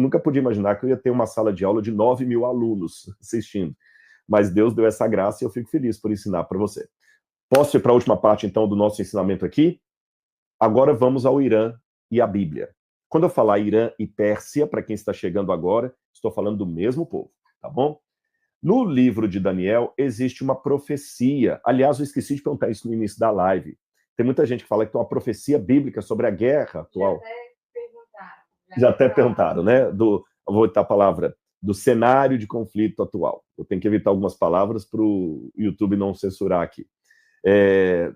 nunca podia imaginar que eu ia ter uma sala de aula de 9.000 alunos assistindo. Mas Deus deu essa graça e eu fico feliz por ensinar para você. Posso ir para a última parte, então, do nosso ensinamento aqui? Agora vamos ao Irã e à Bíblia. Quando eu falar Irã e Pérsia, para quem está chegando agora, estou falando do mesmo povo, tá bom? No livro de Daniel, existe uma profecia. Aliás, eu esqueci de perguntar isso no início da live. Tem muita gente que fala que tem uma profecia bíblica sobre a guerra atual. Já até perguntaram, né? Vou botar a palavra, do cenário de conflito atual. Eu tenho que evitar algumas palavras para o YouTube não censurar aqui.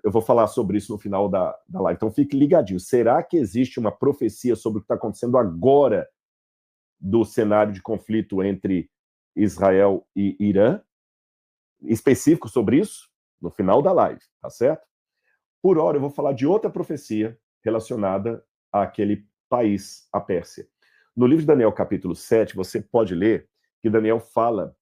Eu vou falar sobre isso no final da live. Então fique ligadinho. Será que existe uma profecia sobre o que está acontecendo agora do cenário de conflito entre Israel e Irã? Específico sobre isso? No final da live, tá certo? Por hora, eu vou falar de outra profecia relacionada àquele país, a Pérsia. No livro de Daniel, capítulo 7, você pode ler que Daniel fala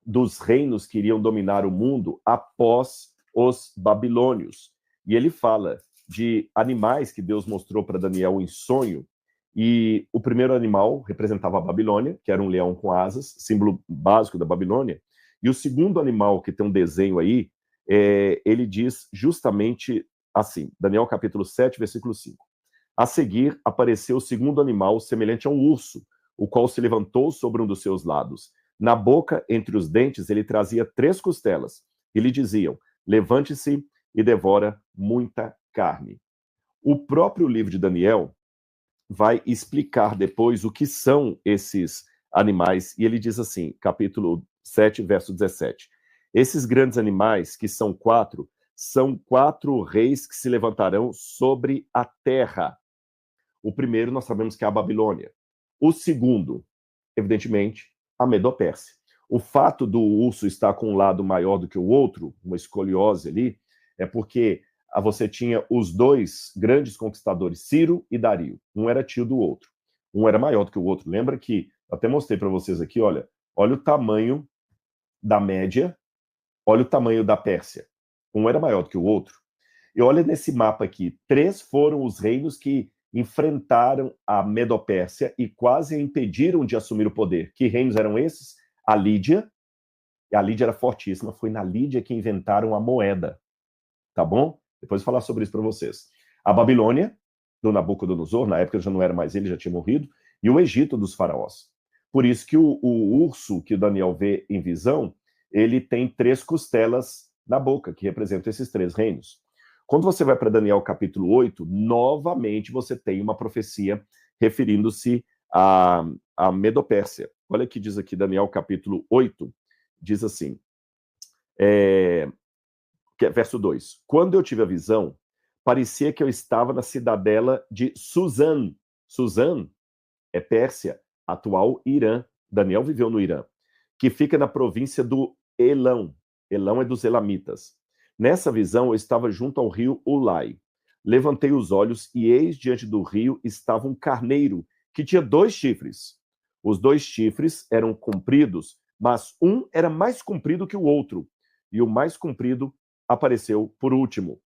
dos reinos que iriam dominar o mundo após os babilônios. E ele fala de animais que Deus mostrou para Daniel em sonho. E o primeiro animal representava a Babilônia, que era um leão com asas, símbolo básico da Babilônia. E o segundo animal, que tem um desenho aí, ele diz justamente assim, Daniel capítulo 7, versículo 5. A seguir, apareceu o segundo animal, semelhante a um urso, o qual se levantou sobre um dos seus lados. Na boca, entre os dentes, ele trazia 3 costelas, e lhe diziam, levante-se e devora muita carne. O próprio livro de Daniel vai explicar depois o que são esses animais, e ele diz assim, capítulo 7, verso 17. Esses grandes animais, que são 4 reis que se levantarão sobre a terra. O primeiro, nós sabemos que é a Babilônia. O segundo, evidentemente, a Medopérsia. O fato do urso estar com um lado maior do que o outro, uma escoliose ali, é porque você tinha os 2 grandes conquistadores, Ciro e Dario. Um era tio do outro. Um era maior do que o outro. Lembra que, eu até mostrei para vocês aqui, olha o tamanho da Média, olha o tamanho da Pérsia. Um era maior do que o outro. E olha nesse mapa aqui, 3 foram os reinos que enfrentaram a Medopérsia e quase a impediram de assumir o poder. Que reinos eram esses? A Lídia, e a Lídia era fortíssima, foi na Lídia que inventaram a moeda, tá bom? Depois eu vou falar sobre isso para vocês. A Babilônia, do Nabucodonosor, na época já não era mais ele, já tinha morrido, e o Egito dos faraós. Por isso que o urso que o Daniel vê em visão, ele tem 3 costelas na boca, que representam esses 3 reinos. Quando você vai para Daniel capítulo 8, novamente você tem uma profecia referindo-se à Medopérsia. Olha o que diz aqui Daniel capítulo 8, diz assim, verso 2. Quando eu tive a visão, parecia que eu estava na cidadela de Suzã. Suzã é Pérsia, atual Irã. Daniel viveu no Irã, que fica na província do Elão. Elão é dos Elamitas. Nessa visão, eu estava junto ao rio Ulai. Levantei os olhos e eis diante do rio estava um carneiro que tinha 2 chifres. Os 2 chifres eram compridos, mas um era mais comprido que o outro. E o mais comprido apareceu por último.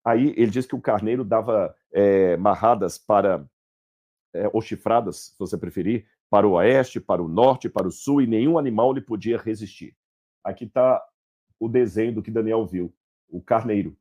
Aí ele diz que o carneiro dava marradas para, ou chifradas, se você preferir, para o oeste, para o norte, para o sul, e nenhum animal lhe podia resistir. Aqui está o desenho do que Daniel viu, o carneiro.